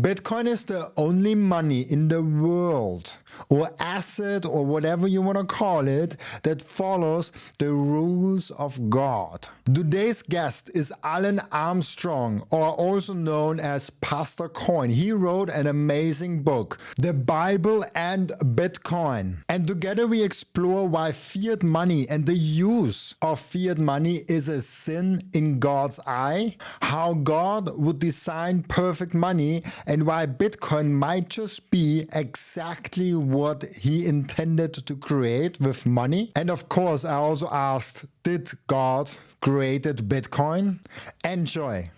Bitcoin is the only money in the world, or asset, or whatever you want to call it, that follows the rules of God. Today's guest is Alin Armstrong, or also known as Pastor Coin. He wrote an amazing book, The Bible and Bitcoin. And together we explore why fiat money and the use of fiat money is a sin in God's eye, how God would design perfect money, and why Bitcoin might just be exactly what he intended to create with money. And of course, I also asked, did God created Bitcoin? Enjoy.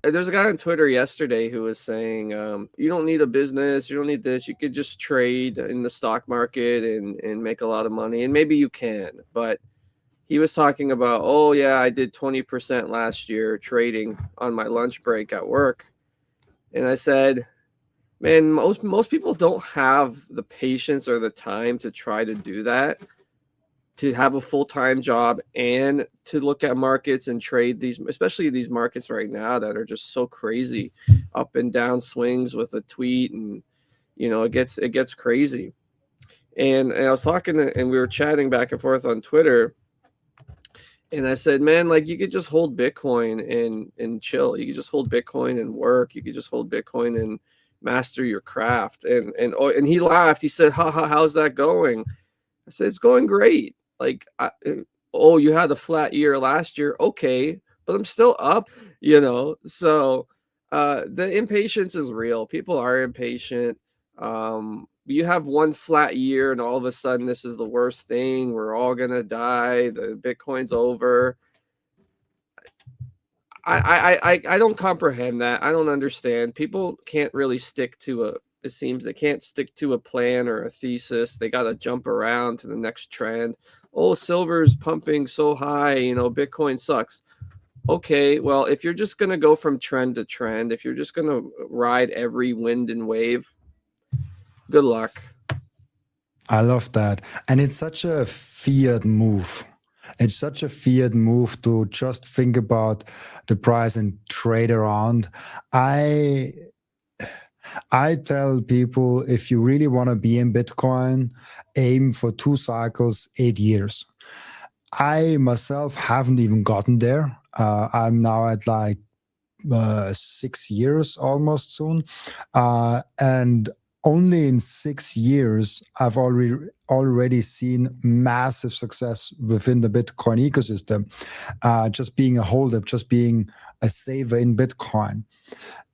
There's a guy on Twitter yesterday who was saying, you don't need a business, you don't need this, you could just trade in the stock market and make a lot of money. And maybe you can, but he was talking about, oh yeah, I did 20% last year trading on my lunch break at work. And I said, man, most people don't have the patience or the time to try to do that, to have a full-time job and to look at markets and trade these, especially these markets right now that are just so crazy, up and down swings with a tweet, and it gets crazy. And I was talking and we were chatting back and forth on Twitter. And I said, man, like, you could just hold Bitcoin and chill. You could just hold Bitcoin and work. You could just hold Bitcoin and master your craft. And he laughed. He said, how's that going? I said, it's going great. Like, oh, you had a flat year last year. Okay, but I'm still up, So the impatience is real. People are impatient. You have one flat year and all of a sudden this is the worst thing. We're all going to die. The Bitcoin's over. I don't comprehend that. I don't understand. People can't really stick to it seems they can't stick to a plan or a thesis. They got to jump around to the next trend. Oh, silver's pumping so high, Bitcoin sucks. Okay, well, if you're just going to go from trend to trend, if you're just going to ride every wind and wave, good luck. I love that. And it's such a fiat move. It's such a fiat move to just think about the price and trade around. I tell people, if you really want to be in Bitcoin, aim for 2 cycles, 8 years. I myself haven't even gotten there. I'm now at like 6 years almost soon. And only in 6 years, I've already seen massive success within the Bitcoin ecosystem. Just being a holder, just being a saver in Bitcoin.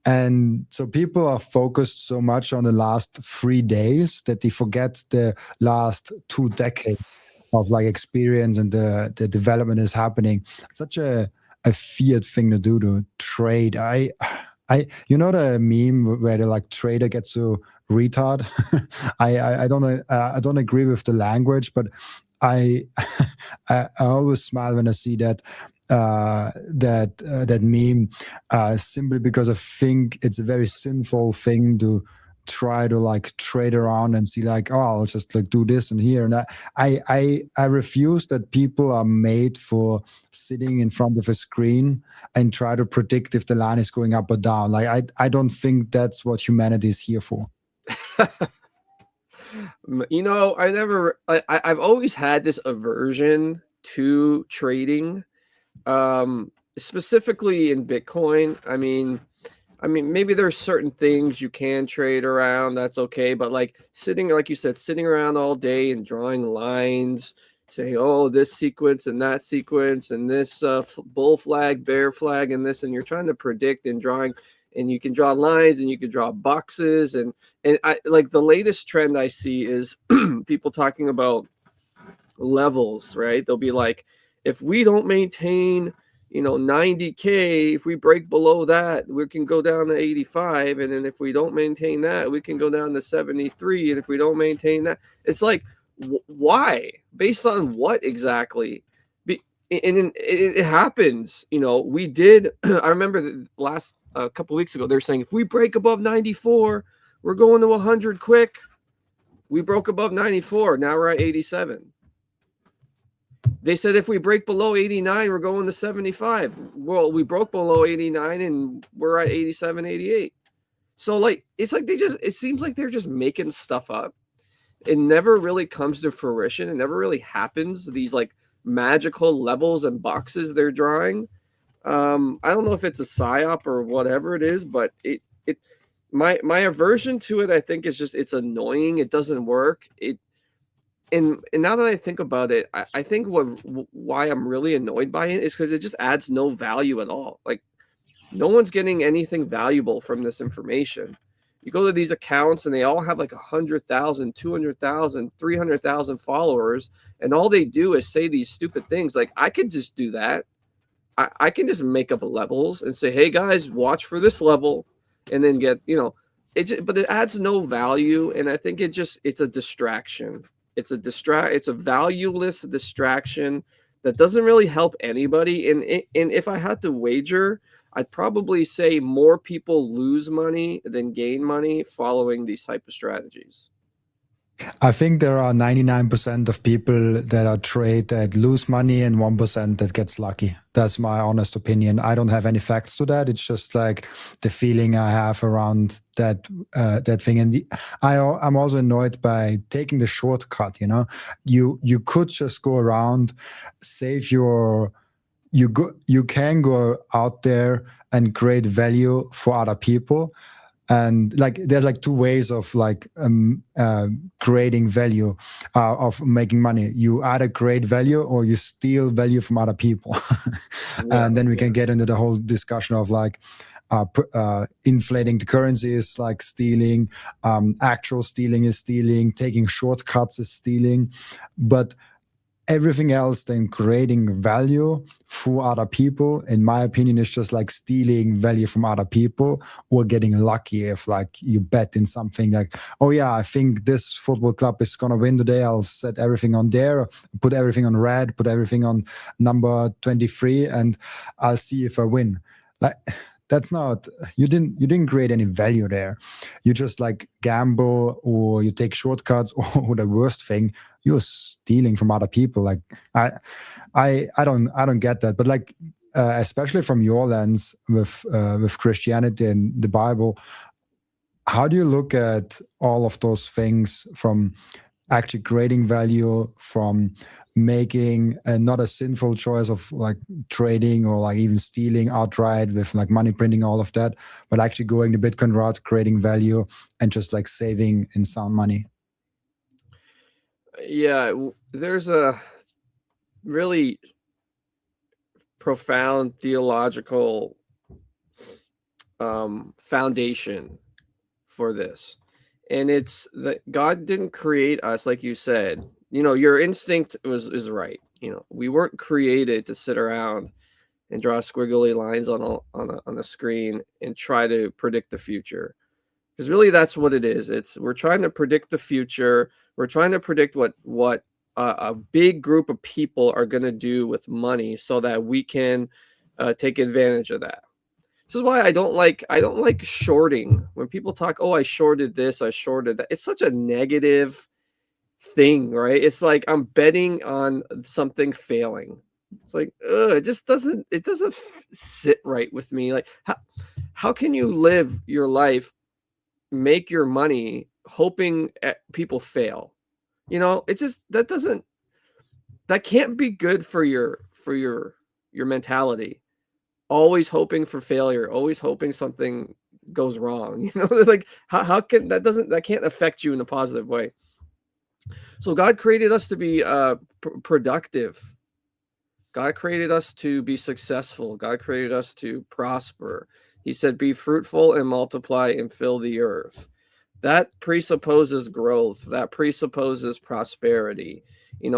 And so people are focused so much on the last 3 days that they forget the last 2 decades of like experience, and the development is happening. It's such a fiat thing to do, to trade. The meme where the like trader gets so retard. I don't agree with the language, but I always smile when I see that meme, simply because I think it's a very sinful thing to try to like trade around and see like, oh, I'll just like do this and here and that. I refuse that people are made for sitting in front of a screen and try to predict if the line is going up or down. Like I don't think that's what humanity is here for. I've always had this aversion to trading, specifically in Bitcoin. I mean, maybe there's certain things you can trade around, that's okay. But like like you said, sitting around all day and drawing lines, saying, oh, this sequence and that sequence and this bull flag, bear flag, and this, and you're trying to predict and drawing, and you can draw lines and you can draw boxes. And I like the latest trend I see is people talking about levels, right? They'll be like, if we don't maintain 90K, if we break below that, we can go down to 85. And then if we don't maintain that, we can go down to 73. And if we don't maintain that, it's like, why? Based on what exactly? And it happens. We did. I remember the last couple of weeks ago, they're saying, if we break above 94, we're going to 100 quick. We broke above 94. Now we're at 87. They said if we break below 89, we're going to 75. Well, we broke below 89 and we're at 87, 88. So like, it's like it seems like they're just making stuff up. It never really comes to fruition. It never really happens. These like magical levels and boxes they're drawing. I don't know if it's a psyop or whatever it is, but my aversion to it, I think, is just it's annoying. It doesn't work. And now that I think about it, I think why I'm really annoyed by it is because it just adds no value at all. Like, no one's getting anything valuable from this information. You go to these accounts and they all have like 100,000, 200,000, 300,000 followers, and all they do is say these stupid things. Like, I could just do that. I can just make up levels and say, hey guys, watch for this level, and then get, but it adds no value. And I think it's a distraction. It's a valueless distraction that doesn't really help anybody. And if I had to wager, I'd probably say more people lose money than gain money following these type of strategies. I think there are 99% of people that are trade that lose money and 1% that gets lucky. That's my honest opinion. I don't have any facts to that. It's just like the feeling I have around that thing. And I'm also annoyed by taking the shortcut. You could just go around, save your. You can go out there and create value for other people. And like there's like two ways of like creating value, of making money. You either create value or you steal value from other people. And then we can get into the whole discussion of like inflating the currency is like stealing, actual stealing is stealing, taking shortcuts is stealing, but everything else than creating value for other people, in my opinion, is just like stealing value from other people or getting lucky. If like you bet in something like, oh yeah, I think this football club is gonna win today, I'll set everything on there, put everything on red, put everything on number 23, and I'll see if I win. Like, that's not, you didn't create any value there. You just like gamble, or you take shortcuts, or the worst thing, you're stealing from other people. Like, I don't get that. But like, especially from your lens with Christianity and the Bible, how do you look at all of those things, from actually creating value, from making not a sinful choice of like trading or like even stealing outright with like money printing, all of that, but actually going the Bitcoin route, creating value, and just like saving in sound money? Yeah, there's a really profound theological foundation for this. And it's that God didn't create us, like you said. Your instinct is right. We weren't created to sit around and draw squiggly lines on a screen and try to predict the future. Because really, that's what it is. We're trying to predict the future. We're trying to predict what a big group of people are going to do with money, so that we can take advantage of that. This is why I don't like shorting. When people talk, oh, I shorted this, I shorted that. It's such a negative thing, right? It's like I'm betting on something failing. It's like, it just doesn't sit right with me. Like, how can you live your life, make your money, hoping people fail? It's just that can't be good for your mentality. Always hoping for failure, always hoping something goes wrong. Like, how can that can't affect you in a positive way. So God created us to be productive. God created us to be successful. God created us to prosper. He said, be fruitful and multiply and fill the earth. That presupposes growth. That presupposes prosperity.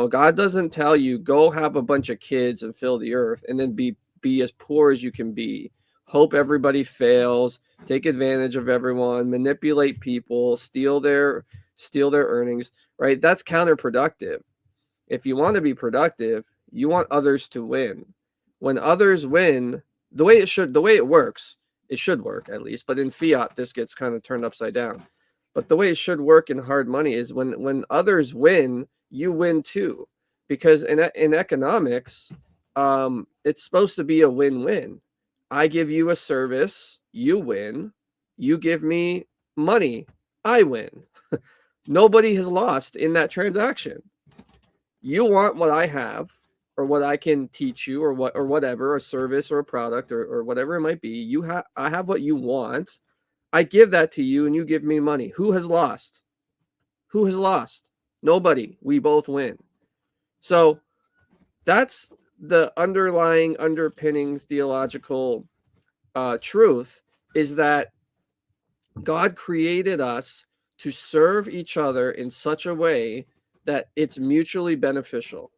God doesn't tell you, go have a bunch of kids and fill the earth and then be as poor as you can be. Hope everybody fails, take advantage of everyone, manipulate people, steal their earnings, right? That's counterproductive. If you want to be productive, you want others to win. When others win, the way it works, it should work at least, but in fiat, this gets kind of turned upside down. But the way it should work in hard money is when others win, you win too. because in economics, it's supposed to be a win-win. I give you a service, you win. You give me money, I win. Nobody has lost in that transaction. You want what I have, or what I can teach you, or whatever, a service or a product, or whatever it might be. I have what you want. I give that to you, and you give me money. Who has lost? Who has lost? Nobody. We both win. So that's the underpinning theological truth, is that God created us to serve each other in such a way that it's mutually beneficial.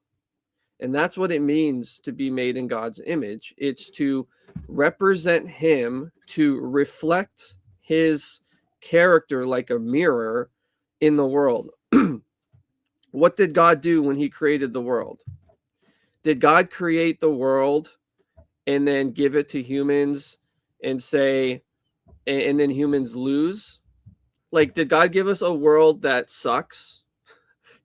And that's what it means to be made in God's image. It's to represent him, to reflect his character like a mirror in the world. What did God do when he created the world? Did God create the world and then give it to humans and say, and then humans lose? Like, did God give us a world that sucks?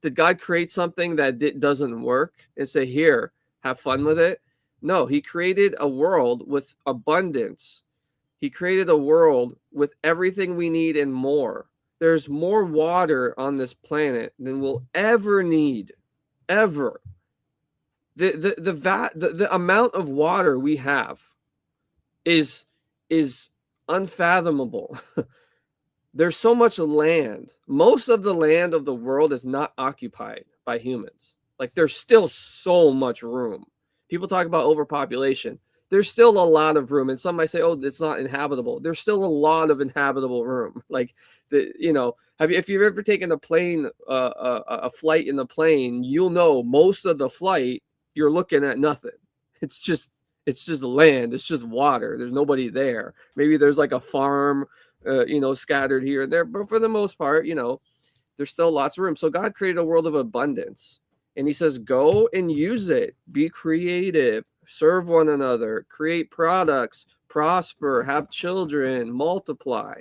Did God create something that doesn't work and say, here, have fun with it? No, he created a world with abundance. He created a world with everything we need and more. There's more water on this planet than we'll ever need, ever. The amount of water we have is unfathomable. There's so much land. Most of the land of the world is not occupied by humans. Like, there's still so much room. People talk about overpopulation. There's still a lot of room. And some might say, oh, it's not inhabitable. There's still a lot of inhabitable room. Like, if you've ever taken a plane, a flight in the plane, you'll know most of the flight, you're looking at nothing. It's just land. It's just water. There's nobody there. Maybe there's like a farm, scattered here and there, but for the most part, there's still lots of room. So God created a world of abundance, and he says, go and use it, be creative, serve one another, create products, prosper, have children, multiply.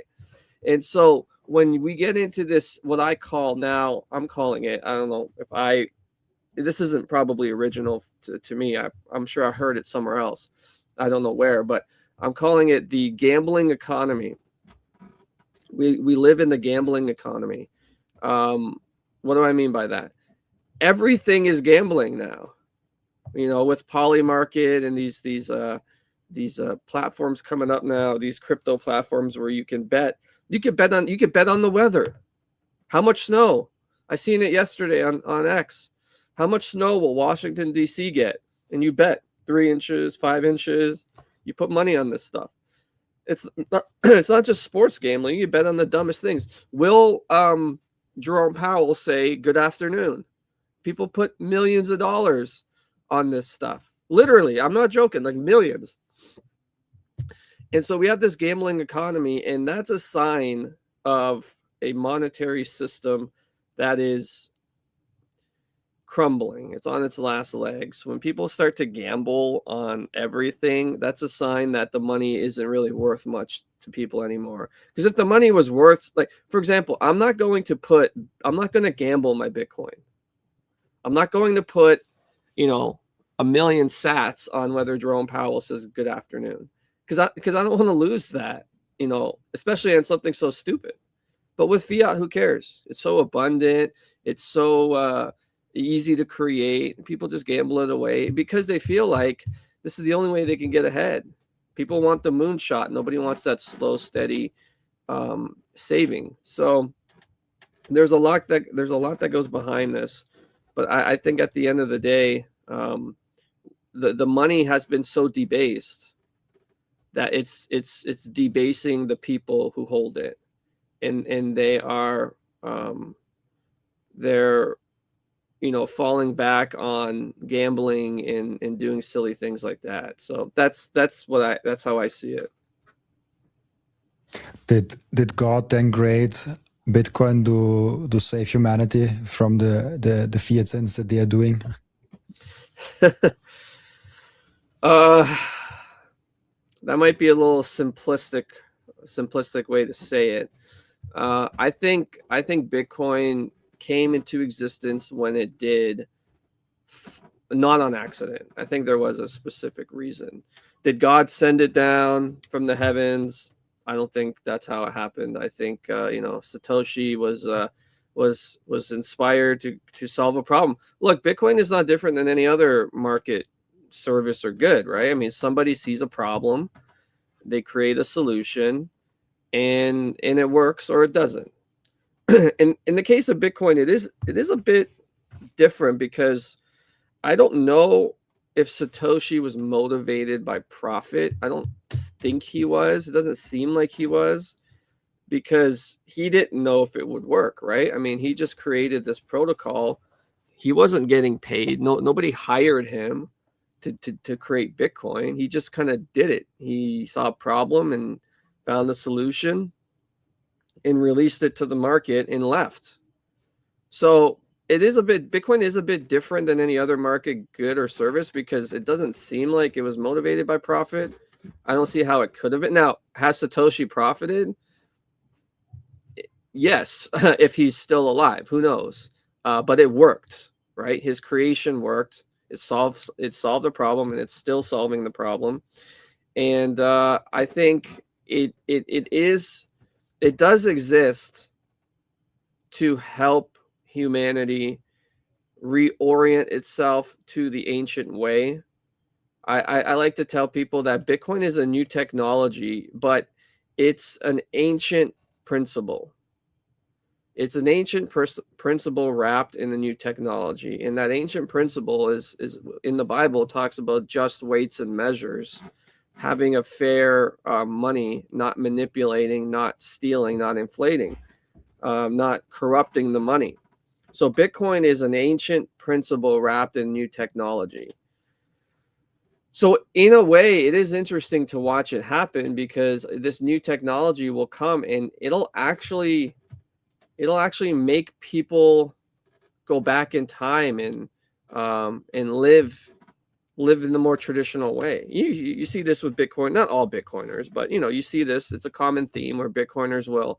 And so when we get into this, what I'm calling it, I don't know if this isn't probably original to me. I'm sure I heard it somewhere else. I don't know where, but I'm calling it the gambling economy. We live in the gambling economy. What do I mean by that? Everything is gambling now. With Polymarket and these platforms coming up now, these crypto platforms where you can bet. You could bet on the weather. How much snow? I seen it yesterday on X. How much snow will Washington D.C. get? And you bet 3 inches, 5 inches. You put money on this stuff. It's not just sports gambling. You bet on the dumbest things. Will Jerome Powell say good afternoon? People put millions of dollars on this stuff. Literally, I'm not joking, like millions. And so we have this gambling economy, and that's a sign of a monetary system that is crumbling. It's on its last legs. When people start to gamble on everything, that's a sign that the money isn't really worth much to people anymore. Because if the money was worth, like, for example, I'm not going to gamble my Bitcoin. I'm not going to put, 1 million sats on whether Jerome Powell says good afternoon. Because I don't want to lose that, especially on something so stupid. But with fiat, who cares? It's so abundant. It's so easy to create. People just gamble it away because they feel like this is the only way they can get ahead. People want the moonshot. Nobody wants that slow, steady saving. So there's a lot that goes behind this. But I think at the end of the day, the money has been so debased that it's debasing the people who hold it, and they are they're falling back on gambling and doing silly things like that. So that's how I see it. Did God then create Bitcoin to save humanity from the fiat sins that they are doing? That might be a little simplistic way to say it. I think Bitcoin came into existence when it did not on accident. I think there was a specific reason. Did God send it down from the heavens? I don't think that's how it happened. I think Satoshi was inspired to solve a problem. Look, Bitcoin is not different than any other market service or good, right? I mean, somebody sees a problem, they create a solution, and it works or it doesn't. in the case of Bitcoin, it is a bit different because I don't know if Satoshi was motivated by profit. I don't think he was. It doesn't seem like he was, because he didn't know if it would work, right? I mean, he just created this protocol. He wasn't getting paid. Nobody hired him to create Bitcoin. He just kind of did it. He saw a problem and found a solution and released it to the market and left. So Bitcoin is a bit different than any other market good or service, because it doesn't seem like it was motivated by profit. I don't see how it could have been. Now, has Satoshi profited? Yes, if he's still alive, who knows? But it worked, right? His creation worked. It solved the problem, and it's still solving the problem. And I think it does exist to help humanity reorient itself to the ancient way. I like to tell people that Bitcoin is a new technology, but it's an ancient principle. It's an ancient principle wrapped in a new technology. And that ancient principle is in the Bible, talks about just weights and measures, having a fair money, not manipulating, not stealing, not inflating, not corrupting the money. So Bitcoin is an ancient principle wrapped in new technology. So in a way, it is interesting to watch it happen, because this new technology will come and it'll actually make people go back in time and live in the more traditional way. You see this with Bitcoin, not all Bitcoiners, but you see this. It's a common theme where Bitcoiners will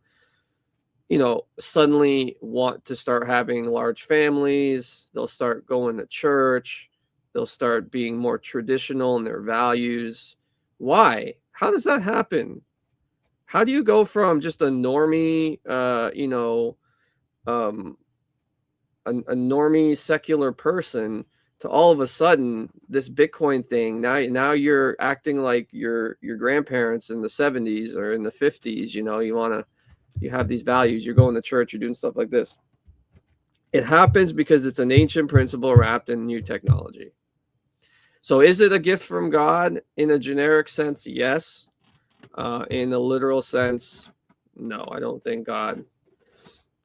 suddenly want to start having large families. They'll start going to church. They'll start being more traditional in their values. Why? How does that happen? How do you go from just a normie, a normie secular person to all of a sudden this Bitcoin thing? Now you're acting like your grandparents in the 70s or in the 50s. You have these values. You're going to church. You're doing stuff like this. It happens because it's an ancient principle wrapped in new technology. So is it a gift from God in a generic sense? Yes. In a literal sense, no. I don't think God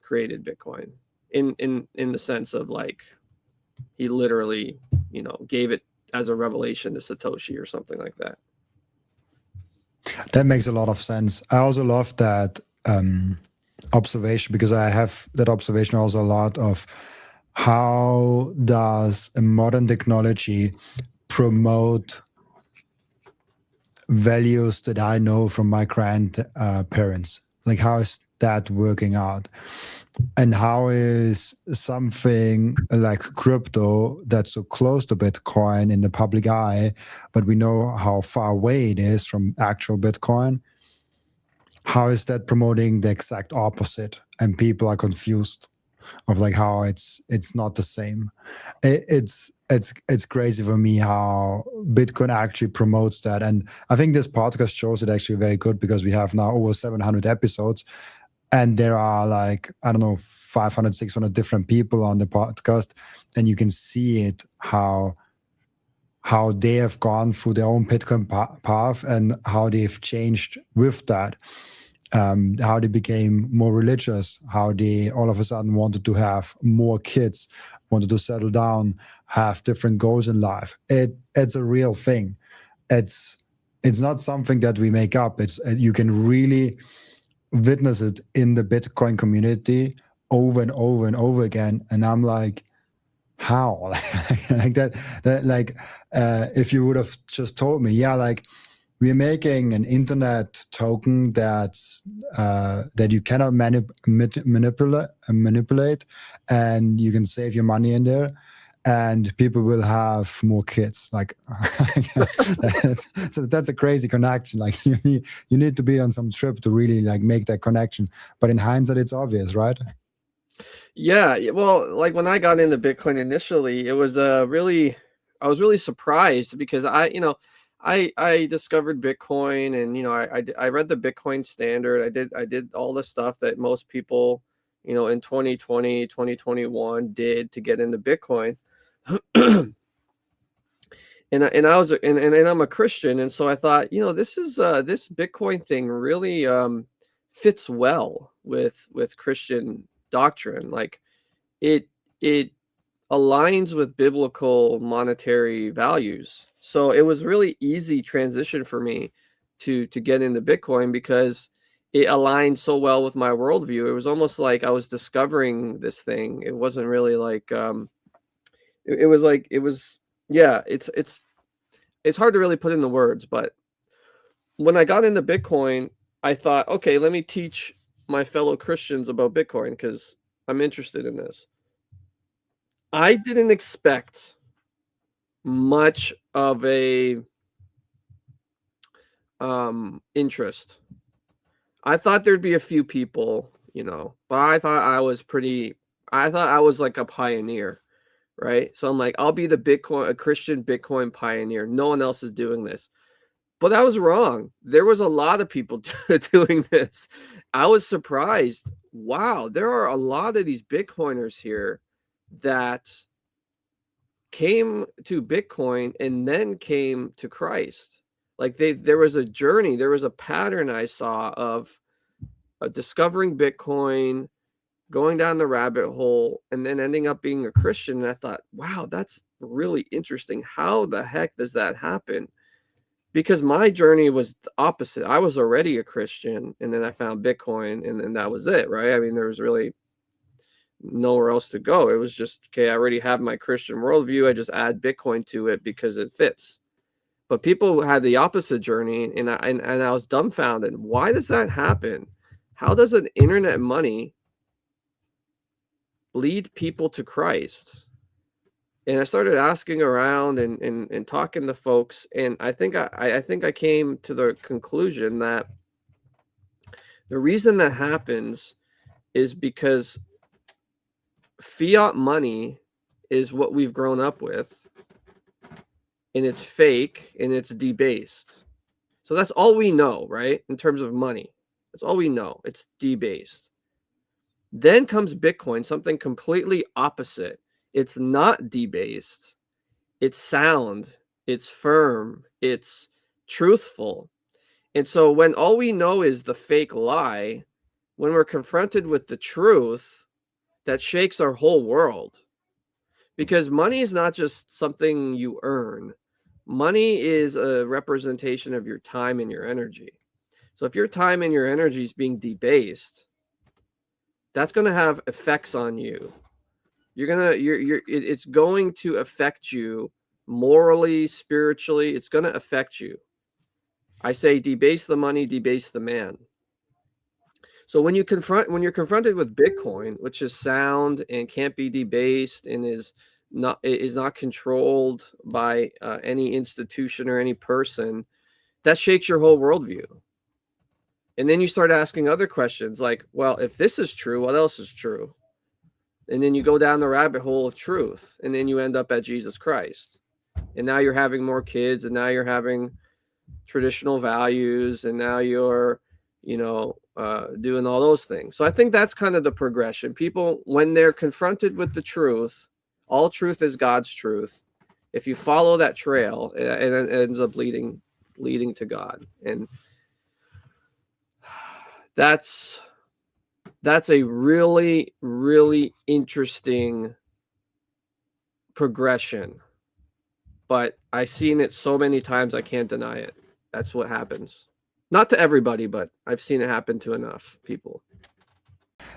created Bitcoin in the sense of like he literally, gave it as a revelation to Satoshi or something like that. That makes a lot of sense. I also love that observation, because I have that observation also a lot of how does a modern technology promote values that I know from my grandparents. Like, how is that working out? And how is something like crypto that's so close to Bitcoin in the public eye, but we know how far away it is from actual Bitcoin? How is that promoting the exact opposite? And people are confused of like how it's not the same. It's crazy for me how Bitcoin actually promotes that. And I think this podcast shows it actually very good, because we have now over 700 episodes, and there are like, I don't know, 500, 600 different people on the podcast, and you can see it, how they have gone through their own Bitcoin path and how they've changed with that. How they became more religious, how they all of a sudden wanted to have more kids, wanted to settle down, have different goals in life. It's a real thing. It's not something that we make up. You can really witness it in the Bitcoin community over and over and over again. And I'm like, how? Like that if you would have just told me, yeah, like, we're making an internet token that you cannot manipulate, and you can save your money in there. and people will have more kids. Like, so that's a crazy connection. Like you need to be on some trip to really like make that connection. But in hindsight, it's obvious, right? Yeah, well, like when I got into Bitcoin initially, it was I was really surprised because I discovered Bitcoin, and I read the Bitcoin standard. I did all the stuff that most people in 2020, 2021 did to get into Bitcoin. And I'm a Christian, and so I thought, this Bitcoin thing really fits well with Christian doctrine. Like it aligns with biblical monetary values. So it was really easy transition for me to get into Bitcoin because it aligned so well with my worldview. It was almost like I was discovering this thing. It wasn't really like yeah, it's hard to really put into words, but when I got into Bitcoin, I thought, okay, let me teach my fellow Christians about Bitcoin because I'm interested in this. I didn't expect much of a interest. I thought there'd be a few people, but I thought I was like a pioneer, right? So I'm like, I'll be a Christian Bitcoin pioneer. No one else is doing this. But I was wrong. There was a lot of people doing this. I was surprised. Wow, there are a lot of these Bitcoiners here that came to Bitcoin and then came to Christ. Like there was a journey, there was a pattern I saw of discovering Bitcoin, going down the rabbit hole, and then ending up being a Christian. And I thought, wow, that's really interesting. How the heck does that happen? Because my journey was the opposite. I was already a Christian, and then I found Bitcoin, and then that was it, right? I mean, there was really nowhere else to go. It was just, okay, I already have my Christian worldview. I just add Bitcoin to it because it fits. But people had the opposite journey, and I was dumbfounded. Why does that happen? How does an internet money lead people to Christ? And I started asking around and talking to folks, and I think I came to the conclusion that the reason that happens is because fiat money is what we've grown up with, and it's fake and it's debased. So that's all we know, right? In terms of money, that's all we know. It's debased. Then comes Bitcoin, something completely opposite. It's not debased. It's sound. It's firm. It's truthful. And so when all we know is the fake lie, when we're confronted with the truth, that shakes our whole world. Because money is not just something you earn. Money is a representation of your time and your energy. So if your time and your energy is being debased, that's going to have effects on you. It's going to affect you morally, spiritually. It's going to affect you. I say debase the money, debase the man. So when you're confronted with Bitcoin, which is sound and can't be debased and is not controlled by any institution or any person, that shakes your whole worldview. And then you start asking other questions like, well, if this is true, what else is true? And then you go down the rabbit hole of truth, and then you end up at Jesus Christ. And now you're having more kids, and now you're having traditional values, and now you're, doing all those things. So I think that's kind of the progression. People, when they're confronted with the truth, all truth is God's truth. If you follow that trail, it ends up leading to God. And that's a really, really interesting progression. But I've seen it so many times, I can't deny it. That's what happens. Not to everybody, but I've seen it happen to enough people.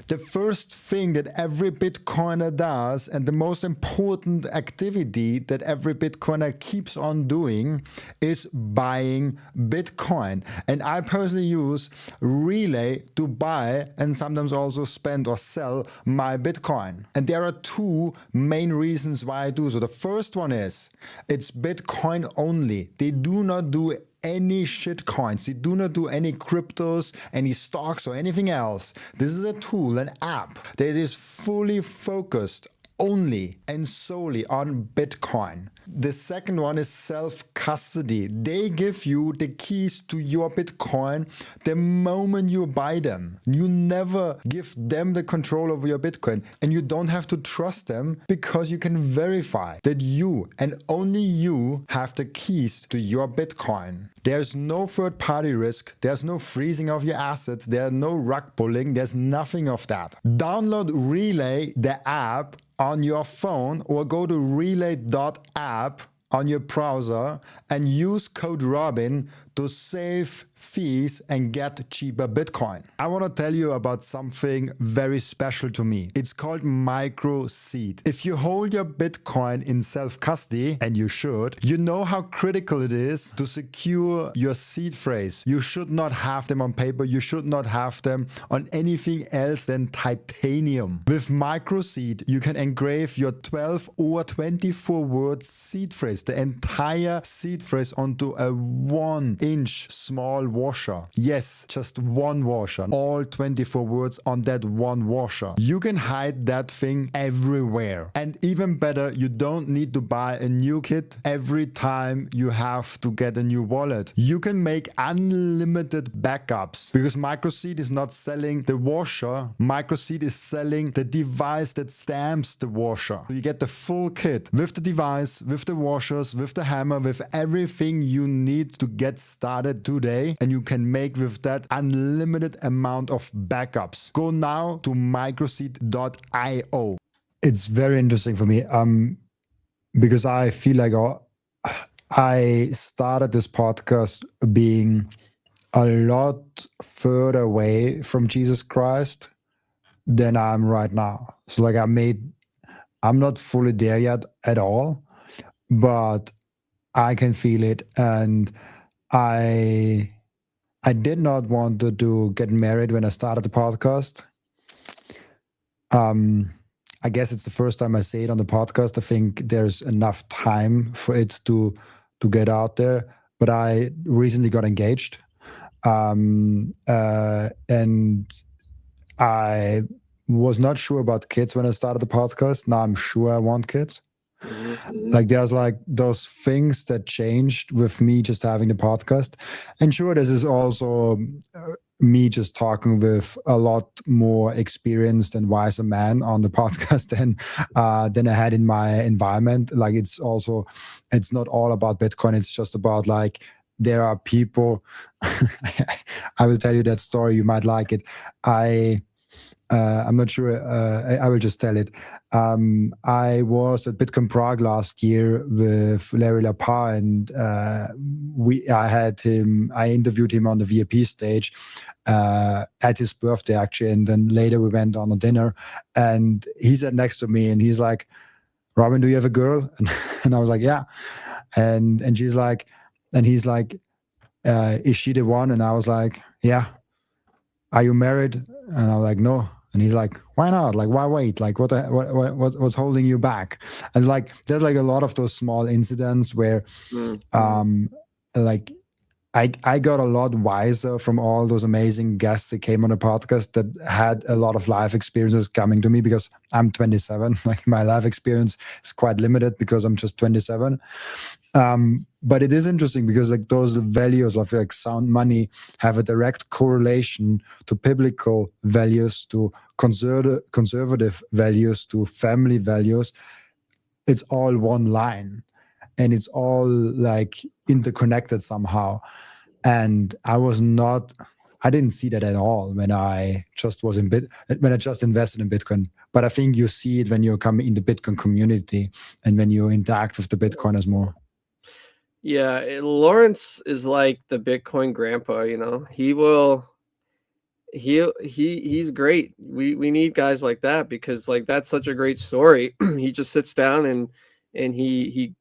The first thing that every Bitcoiner does, and the most important activity that every Bitcoiner keeps on doing, is buying Bitcoin. And I personally use Relai to buy and sometimes also spend or sell my Bitcoin. And there are two main reasons why I do so. The first one is it's Bitcoin only. They do not do any shit coins. They do not do any cryptos, any stocks, or anything else. This is a tool, an app that is fully focused only and solely on Bitcoin. The second one is self-custody. They give you the keys to your Bitcoin the moment you buy them. You never give them the control over your Bitcoin, and you don't have to trust them because you can verify that you and only you have the keys to your Bitcoin. There's no third-party risk. There's no freezing of your assets. There's no rug pulling. There's nothing of that. Download Relai, the app, on your phone, or go to relay.app on your browser and use code Robin to save fees and get cheaper Bitcoin. I want to tell you about something very special to me. It's called Microseed. If you hold your Bitcoin in self-custody, and you should, you know how critical it is to secure your seed phrase. You should not have them on paper. You should not have them on anything else than titanium. With Microseed, you can engrave your 12 or 24 word seed phrase, the entire seed phrase, onto a 1-inch small washer. Yes, just one washer. All 24 words on that one washer. You can hide that thing everywhere. And even better, you don't need to buy a new kit every time you have to get a new wallet. You can make unlimited backups because Microseed is not selling the washer. Microseed is selling the device that stamps the washer. So you get the full kit with the device, with the washers, with the hammer, with everything you need to get started today, and you can make with that unlimited amount of backups. Go now to microseed.io. It's very interesting for me because I feel like I started this podcast being a lot further away from Jesus Christ than I'm right now. So like I'm not fully there yet at all, but I can feel it. And I did not want to get married when I started the podcast. I guess it's the first time I say it on the podcast. I think there's enough time for it to get out there. But I recently got engaged. And I was not sure about kids when I started the podcast. Now I'm sure I want kids. Like there's like those things that changed with me just having the podcast. And sure, this is also me just talking with a lot more experienced and wiser man on the podcast than I had in my environment. Like it's not all about Bitcoin. It's just about like, there are people, I will tell you that story. You might like it. I'm not sure. I will just tell it. I was at Bitcoin Prague last year with Relai, and I interviewed him on the VIP stage at his birthday, actually. And then later we went on a dinner, and he sat next to me, and he's like, "Robin, do you have a girl?" And I was like, "Yeah." And she's like, and he's like, "Is she the one?" And I was like, "Yeah." "Are you married?" And I was like, "No." And he's like, "Why not? Like, why wait? Like, what's holding you back?" And like, there's like a lot of those small incidents where, like, I got a lot wiser from all those amazing guests that came on the podcast that had a lot of life experiences coming to me, because I'm 27. Like my life experience is quite limited because I'm just 27. But it is interesting because like those values of like sound money have a direct correlation to biblical values, to conservative values, to family values. It's all one line, and it's all like interconnected somehow. And I didn't see that at all when I just invested in Bitcoin. But I think you see it when you come in the Bitcoin community and when you interact with the Bitcoiners more. Yeah, Lawrence is like the Bitcoin grandpa, you know. He will he's great. We need guys like that, because like that's such a great story. He just sits down and he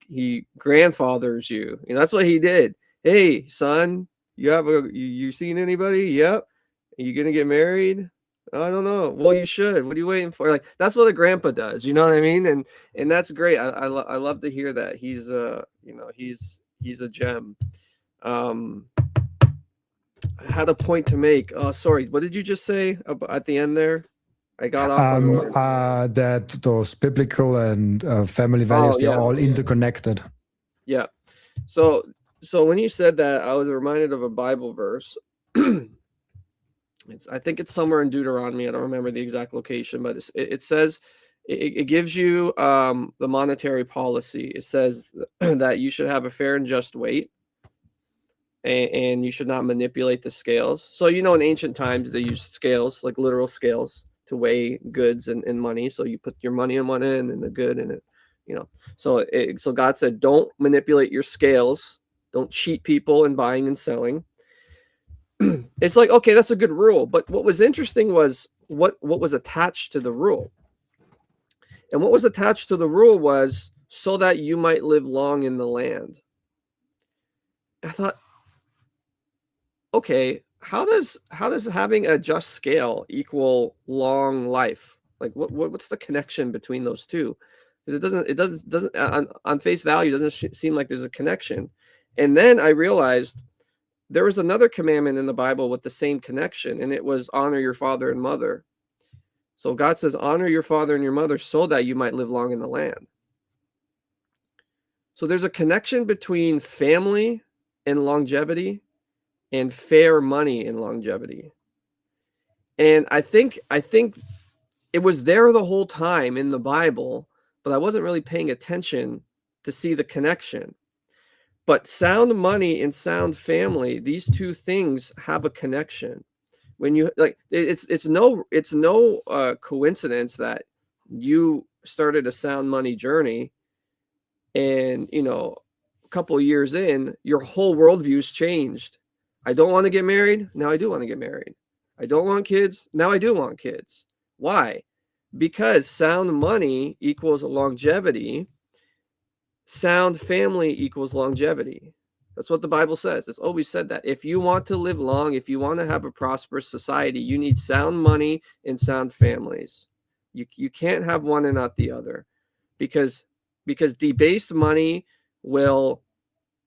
grandfathers you. You know, that's what he did. Hey, son, you seen anybody? Yep. Are you gonna get married? I don't know. Well, you should. What are you waiting for? Like, that's what a grandpa does. You know what I mean? And that's great. I love to hear that. He's he's a gem. I had a point to make. Oh, sorry. What did you just say at the end there? I got off on that those biblical and family values, they're all interconnected. Yeah. So when you said that, I was reminded of a Bible verse. I think it's somewhere in Deuteronomy. I don't remember the exact location, but it says, it gives you the monetary policy. It says that you should have a fair and just weight, and you should not manipulate the scales. So, you know, in ancient times, they used scales, like literal scales, to weigh goods and money. So you put your money in one end and the good in it, you know. So God said, don't manipulate your scales. Don't cheat people in buying and selling. It's like, okay, that's a good rule. But what was interesting was what was attached to the rule. And what was attached to the rule was so that you might live long in the land. I thought, okay, how does having a just scale equal long life? Like, what's the connection between those two? Because it doesn't on face value, doesn't seem like there's a connection. And then I realized there was another commandment in the Bible with the same connection, and it was honor your father and mother. So God says, honor your father and your mother so that you might live long in the land. So there's a connection between family and longevity, and fair money and longevity. And I think it was there the whole time in the Bible, but I wasn't really paying attention to see the connection. But sound money and sound family, these two things have a connection. When you like, it's no coincidence that you started a sound money journey, and you know, a couple of years in, your whole worldview's changed. I don't want to get married. Now I do want to get married. I don't want kids. Now I do want kids. Why? Because sound money equals longevity. Sound family equals longevity. That's what the Bible says. It's always said that. If you want to live long, if you want to have a prosperous society, you need sound money and sound families. You can't have one and not the other, because debased money will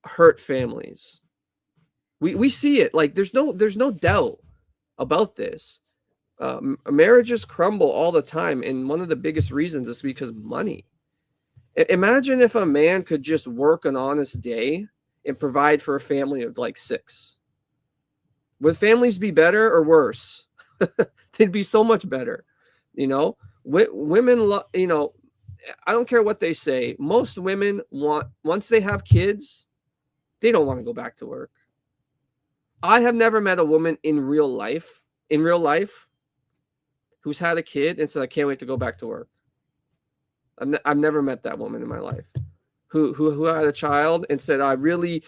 hurt families. We see it. Like, there's no doubt about this. Marriages crumble all the time, and one of the biggest reasons is because money. Imagine if a man could just work an honest day and provide for a family of like 6. Would families be better or worse? They'd be so much better. You know, women, you know, I don't care what they say. Most women once they have kids, they don't want to go back to work. I have never met a woman in real life who's had a kid and said, I can't wait to go back to work. I've never met that woman in my life who had a child and said, I really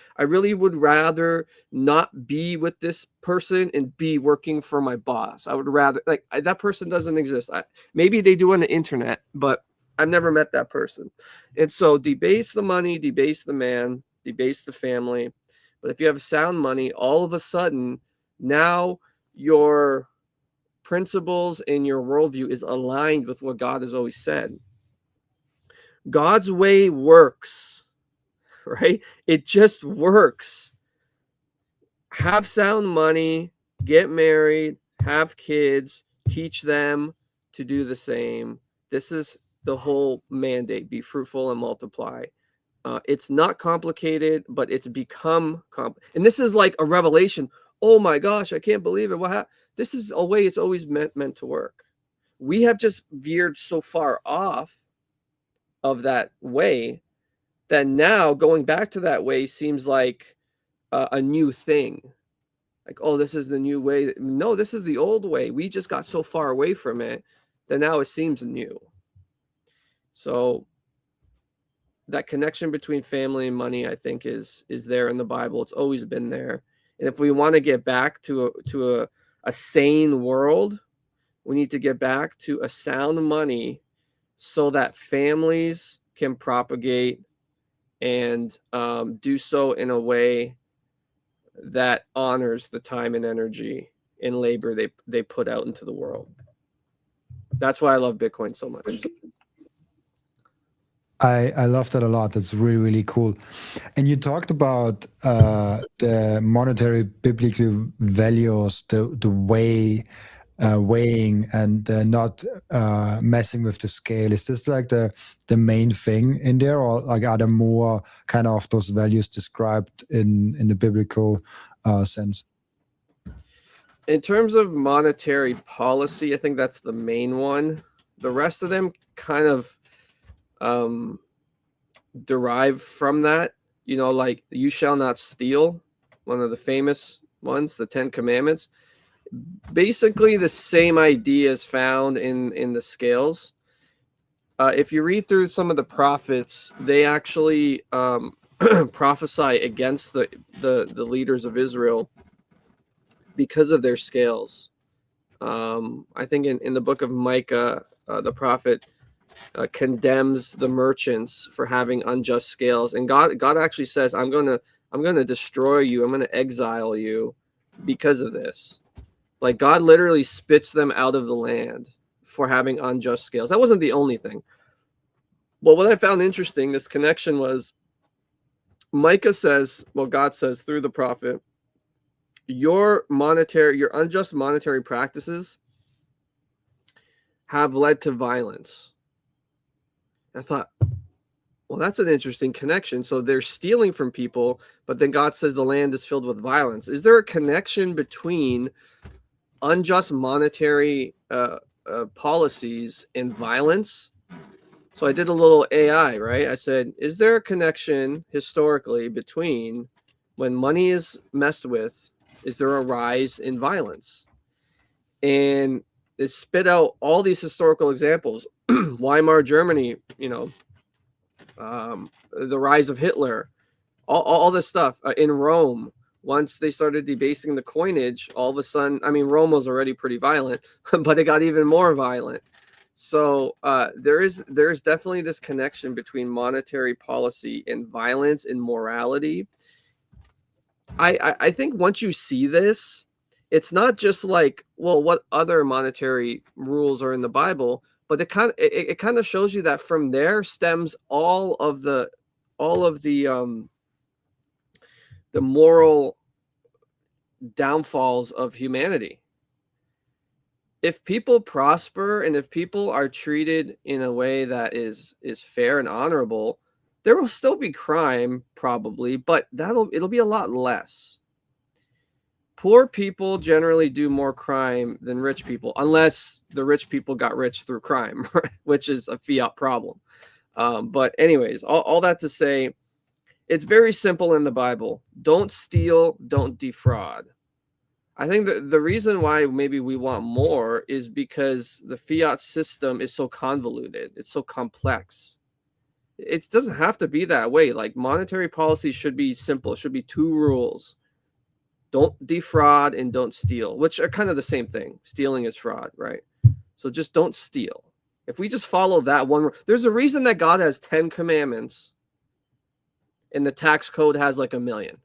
would rather not be with this person and be working for my boss. I would rather, like, that person doesn't exist. Maybe they do on the internet, but I've never met that person. And so debase the money, debase the man, debase the family. But if you have sound money, all of a sudden, now your principles and your worldview is aligned with what God has always said. God's way works, right? It just works. Have sound money, get married, have kids, teach them to do the same. This is the whole mandate: be fruitful and multiply. It's not complicated, but it's become and this is like a revelation. Oh my gosh, I can't believe it. What happened? This is a way it's always meant to work. We have just veered so far off of that way that now going back to that way seems like a new thing. Like, oh, this is the new way. No, this is the old way. We just got so far away from it that now it seems new. So that connection between family and money, I think, is there in the Bible. It's always been there. And if we want to get back to a sane world. We need to get back to a sound money so that families can propagate and do so in a way that honors the time and energy and labor they put out into the world. That's why I love Bitcoin so much. I love that a lot. That's really, really cool. And you talked about the monetary biblical values, the weighing and not messing with the scale. Is this like the main thing in there, or like are there more kind of those values described in the biblical sense? In terms of monetary policy, I think that's the main one. The rest of them kind of derive from that. You know, like you shall not steal, one of the famous ones, the 10 Commandments. Basically the same idea is found in the scales. If you read through some of the prophets, they actually prophesy against the leaders of Israel because of their scales. I think in the book of MiCA, the prophet condemns the merchants for having unjust scales, and God actually says, I'm gonna destroy you, I'm gonna exile you because of this. Like God literally spits them out of the land for having unjust scales. That wasn't the only thing. Well, what I found interesting, this connection was MiCA says, well, God says through the prophet, your unjust monetary practices have led to violence. I thought, well, that's an interesting connection. So they're stealing from people, but then God says the land is filled with violence. Is there a connection between unjust monetary policies and violence? So I did a little AI, right? I said, is there a connection historically between when money is messed with, is there a rise in violence? And it spit out all these historical examples. Weimar Germany, you know, the rise of Hitler, all this stuff. In Rome, once they started debasing the coinage, all of a sudden, I mean, Rome was already pretty violent, but it got even more violent. So there is definitely this connection between monetary policy and violence and morality. I think once you see this, it's not just like, well, what other monetary rules are in the Bible, but it kind of shows you that from there stems all of the moral downfalls of humanity. If people prosper and if people are treated in a way that is fair and honorable, there will still be crime probably, but it'll be a lot less. Poor people generally do more crime than rich people, unless the rich people got rich through crime, which is a fiat problem. But anyways, all that to say, it's very simple in the Bible. Don't steal, don't defraud. I think that the reason why maybe we want more is because the fiat system is so convoluted. It's so complex. It doesn't have to be that way. Like monetary policy should be simple. It should be 2 rules. Don't defraud and don't steal, which are kind of the same thing. Stealing is fraud, right? So just don't steal. If we just follow that one, there's a reason that God has 10 commandments and the tax code has like 1 million,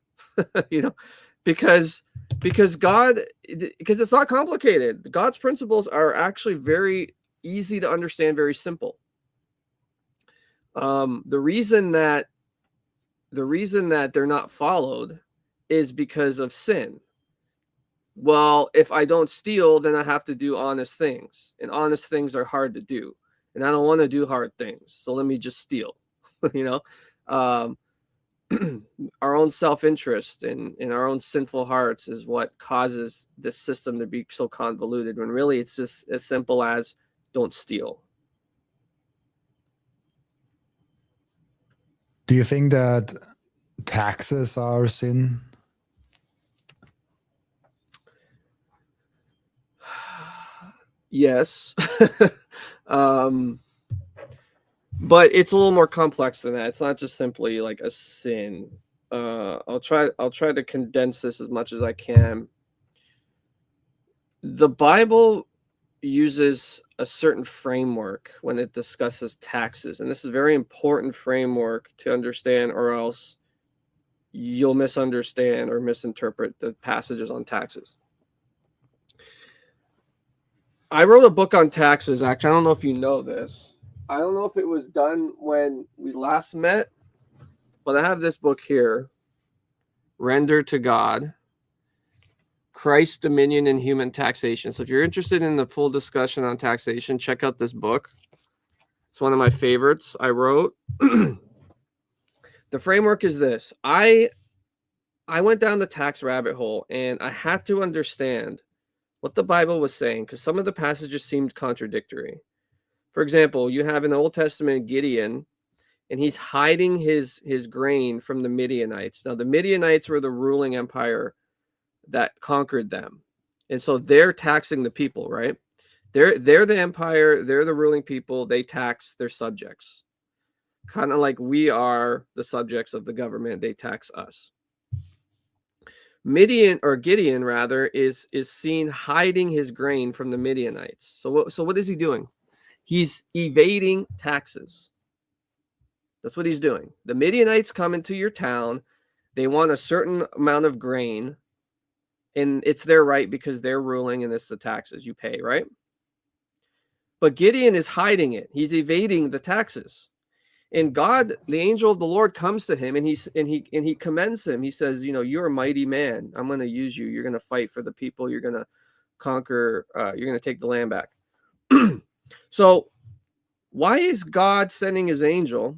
you know, because it's not complicated. God's principles are actually very easy to understand, very simple. The reason that they're not followed is because of sin. Well, if I don't steal, then I have to do honest things, and honest things are hard to do, and I don't want to do hard things, so let me just steal. You know, our own self-interest and our own sinful hearts is what causes this system to be so convoluted, when really it's just as simple as don't steal. Do you think that taxes are sin? Yes. But it's a little more complex than that. It's not just simply like a sin. I'll try to condense this as much as I can. The Bible uses a certain framework when it discusses taxes, and this is a very important framework to understand, or else you'll misunderstand or misinterpret the passages on taxes. I wrote a book on taxes. Actually, I don't know if you know this. I don't know if it was done when we last met, but I have this book here, Render to God, Christ's Dominion in Human Taxation. So if you're interested in the full discussion on taxation, check out this book. It's one of my favorites I wrote. The framework is this. I went down the tax rabbit hole, and I had to understand what the Bible was saying, because some of the passages seemed contradictory. For example, you have in the Old Testament Gideon, and he's hiding his grain from the Midianites. Now, the Midianites were the ruling empire that conquered them. And so they're taxing the people, right? They're the empire, they're the ruling people, they tax their subjects. Kind of like we are the subjects of the government, they tax us. Gideon rather is seen hiding his grain from the Midianites. So what is he doing? He's evading taxes. That's what he's doing. The Midianites come into your town, they want a certain amount of grain, and it's their right because they're ruling, and it's the taxes you pay, right? But Gideon is hiding it. He's evading the taxes. And God, the angel of the Lord, comes to him, and he commends him. He says, you're a mighty man. I'm going to use you. You're going to fight for the people. You're going to conquer. You're going to take the land back. So why is God sending his angel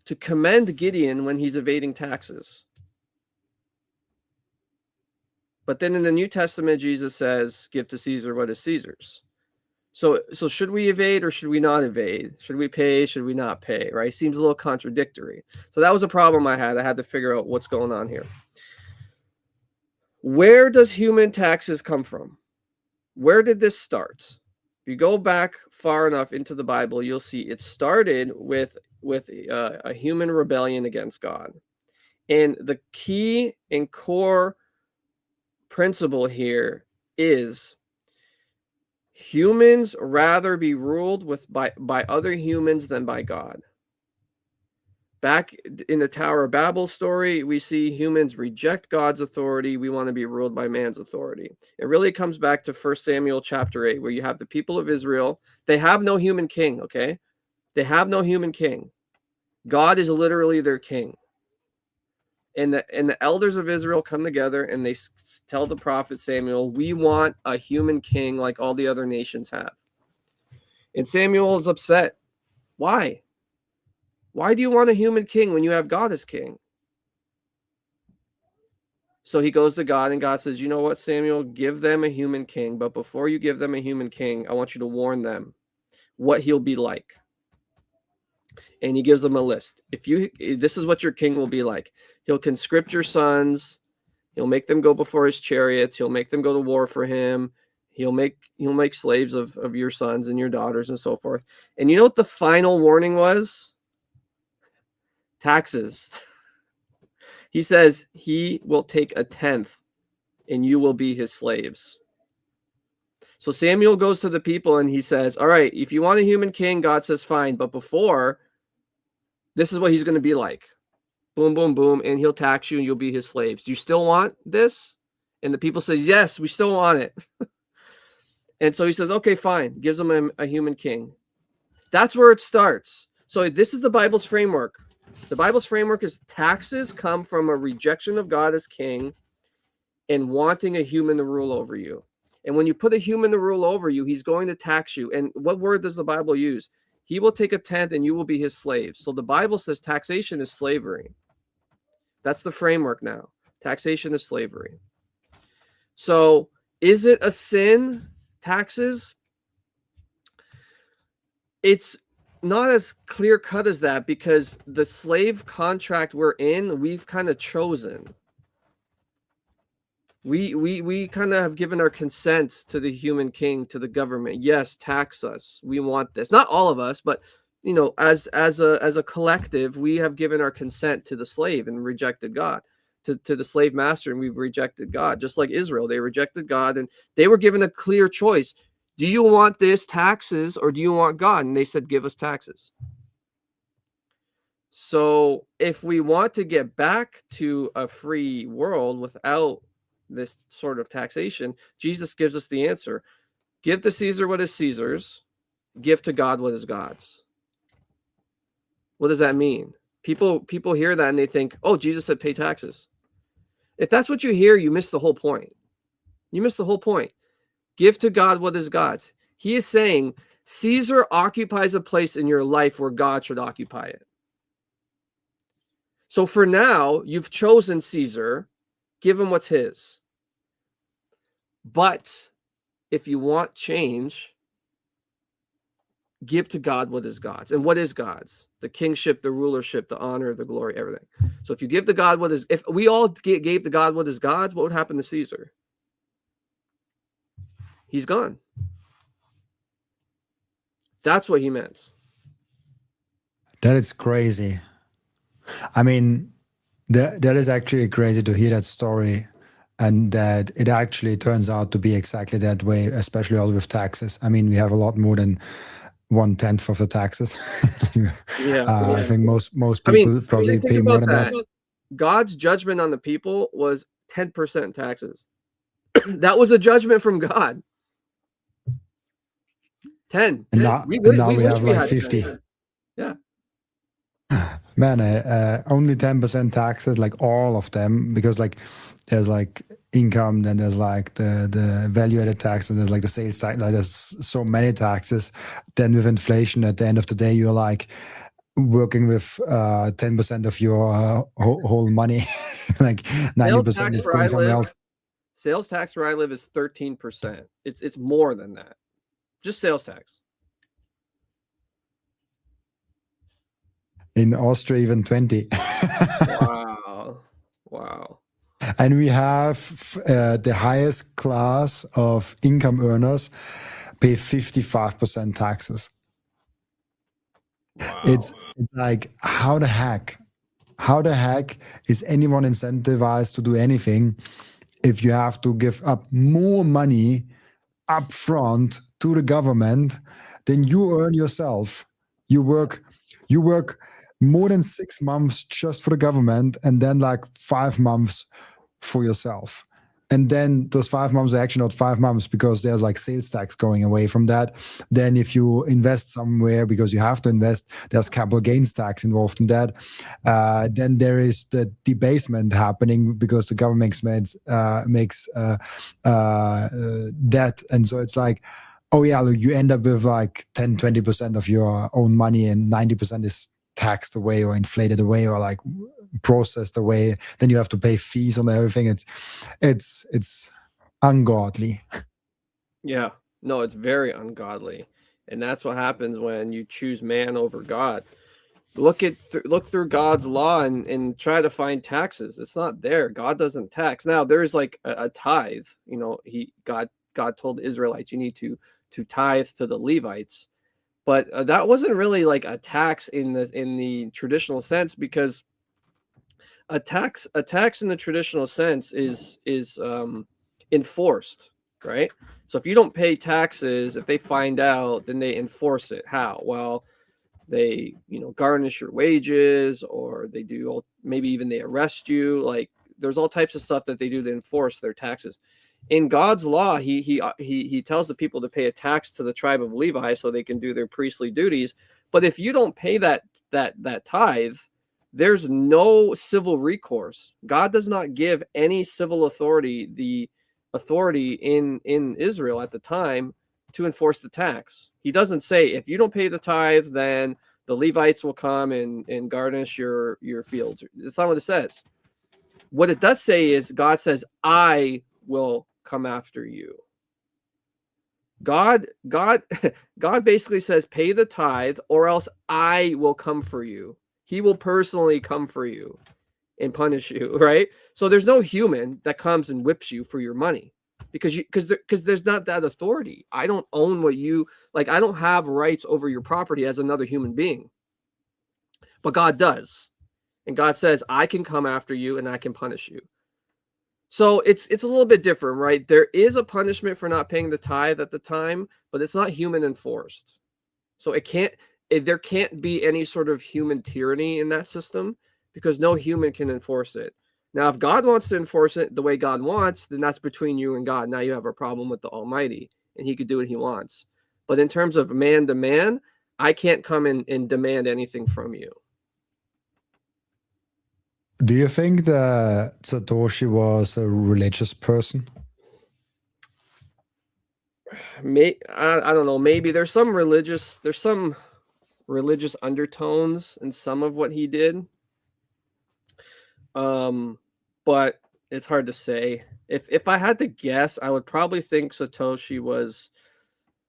to commend Gideon when he's evading taxes? But then in the New Testament, Jesus says, give to Caesar what is Caesar's. So should we evade or should we not evade? Should we pay? Should we not pay? Right? Seems a little contradictory. So that was a problem I had. I had to figure out what's going on here. Where does human taxes come from? Where did this start? If you go back far enough into the Bible, you'll see it started with a human rebellion against God. And the key and core principle here is humans rather be ruled by other humans than by God. Back in the Tower of Babel story, we see humans reject God's authority. We want to be ruled by man's authority. It really comes back to 1 Samuel chapter 8, where you have the people of Israel. They have no human king, okay? They have no human king. God is literally their king. And the elders of Israel come together and they tell the prophet Samuel, we want a human king like all the other nations have. And Samuel is upset. Why? Why do you want a human king when you have God as king? So he goes to God, and God says, you know what, Samuel, give them a human king. But before you give them a human king, I want you to warn them what he'll be like. And he gives them a list. This is what your king will be like. He'll conscript your sons. He'll make them go before his chariots. He'll make them go to war for him. He'll make slaves of your sons and your daughters and so forth. And you know what the final warning was? Taxes. He says he will take 1/10 and you will be his slaves. So Samuel goes to the people and he says, all right, if you want a human king, God says, fine. But before, this is what he's going to be like. Boom, boom, boom. And he'll tax you and you'll be his slaves. Do you still want this? And the people says, yes, we still want it. And so he says, okay, fine. Gives them a human king. That's where it starts. So this is the Bible's framework. The Bible's framework is taxes come from a rejection of God as king and wanting a human to rule over you. And when you put a human to rule over you, he's going to tax you. And what word does the Bible use? He will take 1/10 and you will be his slaves. So the Bible says taxation is slavery. That's the framework now. Taxation is slavery. So is it a sin, taxes? It's not as clear cut as that, because the slave contract we're in, we've kind of chosen. We kind of have given our consent to the human king, to the government. Yes, tax us. We want this. Not all of us, but as a collective, we have given our consent to the slave and rejected God. to the slave master, and we've rejected God. Just like Israel, they rejected God, and they were given a clear choice. Do you want this taxes, or do you want God? And they said, give us taxes. So if we want to get back to a free world without this sort of taxation, Jesus gives us the answer. Give to Caesar what is Caesar's, give to God what is God's. What does that mean? People hear that and they think, oh, Jesus said pay taxes. If that's what you hear, you miss the whole point. You miss the whole point. Give to God what is God's. He is saying Caesar occupies a place in your life where God should occupy it. So for now, you've chosen Caesar, give him what's his. But if you want change, give to God what is God's. And what is God's? The kingship, the rulership, the honor, the glory, everything. So if you give to God what is, if we all gave to God what is God's, what would happen to Caesar? He's gone. That's what he meant. That is crazy. I mean, that is actually crazy to hear that story, and that it actually turns out to be exactly that way, especially all with taxes. I mean, we have a lot more than 1/10 of the taxes. I think most people probably pay more than that. God's judgment on the people was 10% taxes. That was a judgment from God. 10. And now we have like 50. 10. Yeah. Man, only 10% taxes, like all of them, because like there's like income, then there's like the value-added tax, and there's like the sales tax. Like there's so many taxes. Then with inflation, at the end of the day, you're like working with 10% of your whole money. Like 90% is going somewhere else. Sales tax where I live is 13%. It's more than that. Just sales tax. In Austria, even 20. Wow. And we have the highest class of income earners pay 55% taxes. Wow. It's like, how the heck is anyone incentivized to do anything if you have to give up more money up front to the government than you earn yourself? You work more than 6 months just for the government, and then like 5 months for yourself. And then those 5 months are actually not 5 months, because there's like sales tax going away from that. Then if you invest somewhere, because you have to invest, there's capital gains tax involved in that. Then there is the debasement happening because the government makes debt. And so it's like, oh yeah, look, you end up with like 10-20% of your own money, and 90% is taxed away or inflated away or like processed away. Then you have to pay fees on everything. It's ungodly. Yeah, no, it's very ungodly, and that's what happens when you choose man over God. Look through God's law and try to find taxes. It's not there. God doesn't tax. Now there's like a tithe. You know, God told the Israelites, you need to tithe to the Levites. But that wasn't really like a tax in the traditional sense, because a tax in the traditional sense is enforced, right? So if you don't pay taxes, if they find out, then they enforce it. How? Well, they garnish your wages, or they do, maybe even they arrest you. Like there's all types of stuff that they do to enforce their taxes. In God's law, he tells the people to pay a tax to the tribe of Levi so they can do their priestly duties. But if you don't pay that tithe, there's no civil recourse. God does not give any civil authority the authority in Israel at the time to enforce the tax. He doesn't say, if you don't pay the tithe, then the Levites will come and garnish your fields. That's not what it says. What it does say is, God says, I will come after you. God basically says, pay the tithe, or else I will come for you. He will personally come for you and punish you, right? So there's no human that comes and whips you for your money, because there's not that authority. I don't own what you like. I don't have rights over your property as another human being, but God does. And God says, I can come after you and I can punish you. So it's a little bit different, right? There is a punishment for not paying the tithe at the time, but it's not human enforced. So there can't be any sort of human tyranny in that system because no human can enforce it. Now, if God wants to enforce it the way God wants, then that's between you and God. Now you have a problem with the Almighty, and he could do what he wants. But in terms of man to man, I can't come in and demand anything from you. Do you think that Satoshi was a religious person? I don't know. Maybe there's some religious undertones in some of what he did. But it's hard to say. If I had to guess, I would probably think Satoshi was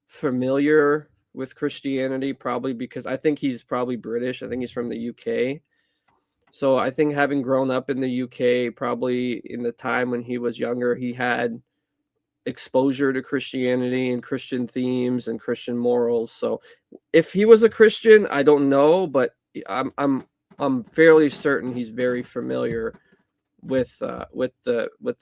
familiar with Christianity, probably because I think he's probably British. I think he's from the UK. So I think having grown up in the UK, probably in the time when he was younger, he had exposure to Christianity and Christian themes and Christian morals. So if he was a Christian, I don't know, but I'm fairly certain he's very familiar with the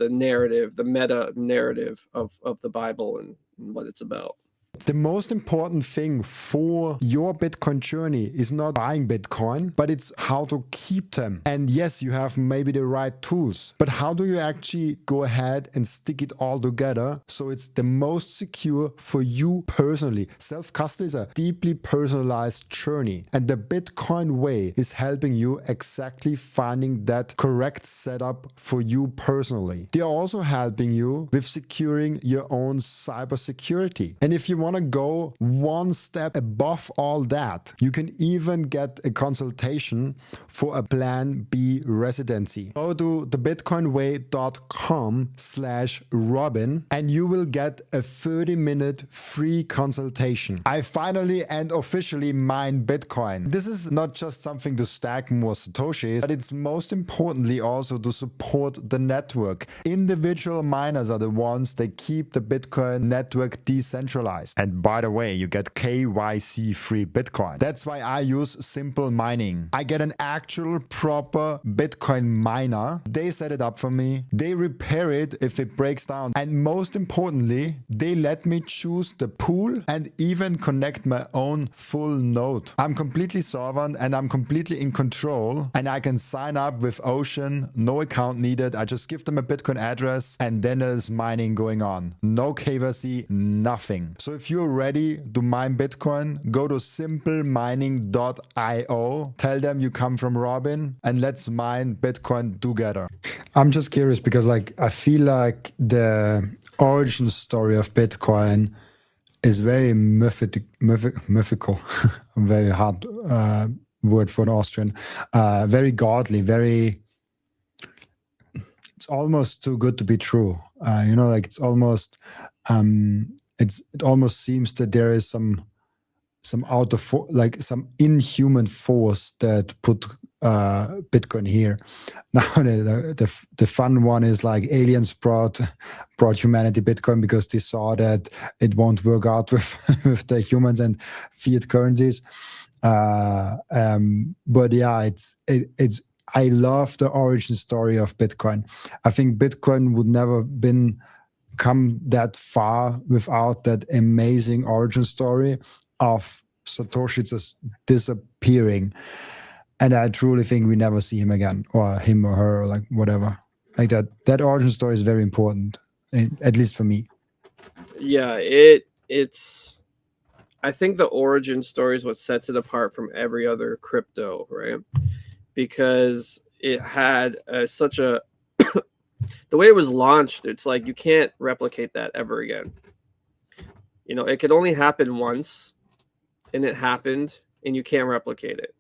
narrative, the meta narrative of the Bible and what it's about. The most important thing for your Bitcoin journey is not buying Bitcoin, but it's how to keep them. And yes, you have maybe the right tools, but how do you actually go ahead and stick it all together so it's the most secure for you personally? Self-custody is a deeply personalized journey, and the Bitcoin way is helping you exactly finding that correct setup for you personally. They are also helping you with securing your own cybersecurity. And if you want to go one step above all that, you can even get a consultation for a Plan B residency. Go to thebitcoinway.com/Robin and you will get a 30-minute free consultation. I finally and officially mine Bitcoin. This is not just something to stack more Satoshis, but it's most importantly also to support the network. Individual miners are the ones that keep the Bitcoin network decentralized. And by the way, you get KYC free Bitcoin. That's why I use Simple Mining. I get an actual proper Bitcoin miner. They set it up for me. They repair it if it breaks down. And most importantly, they let me choose the pool and even connect my own full node. I'm completely sovereign and I'm completely in control, and I can sign up with Ocean, no account needed. I just give them a Bitcoin address and then there's mining going on. No KYC, nothing. So if you're ready to mine Bitcoin, go to simplemining.io, tell them you come from Robin, and let's mine Bitcoin together. I'm just curious because I feel like the origin story of Bitcoin is very mythical, a very hard word for an Austrian, very godly, it's almost too good to be true. It's almost it almost seems that there is some some inhuman force that put Bitcoin here. Now the fun one is like aliens brought humanity Bitcoin because they saw that it won't work out with the humans and fiat currencies. But yeah, it's I love the origin story of Bitcoin. I think Bitcoin would never come that far without that amazing origin story of Satoshi just disappearing. And I truly think we never see him again, or him or her, or like whatever. Like that origin story is very important, at least for me. Yeah, it's I think the origin story is what sets it apart from every other crypto, right? Because it had such a the way it was launched, it's like you can't replicate that ever again. You know, it could only happen once, and it happened, and you can't replicate it.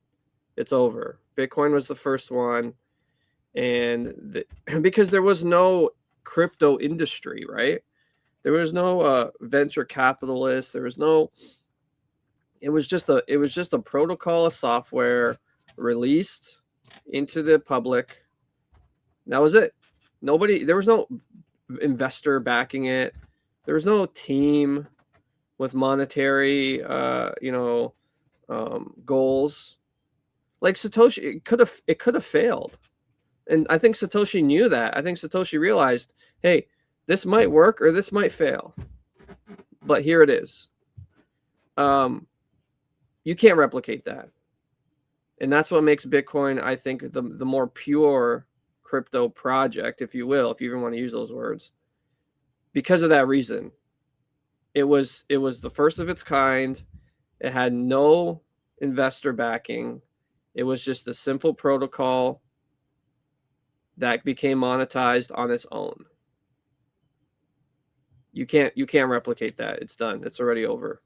It's over. Bitcoin was the first one, and because there was no crypto industry, right? There was no venture capitalists. There was no. It was just a protocol, a software released into the public. That was it. There was no investor backing it. There was no team with monetary, goals. Like Satoshi, it could have failed. And I think Satoshi knew that. I think Satoshi realized, hey, this might work or this might fail. But here it is. You can't replicate that. And that's what makes Bitcoin, I think, the more pure crypto project, if you will, if you even want to use those words. Because of that reason. It was the first of its kind. It had no investor backing. It was just a simple protocol that became monetized on its own. You can't replicate that. It's done. It's already over.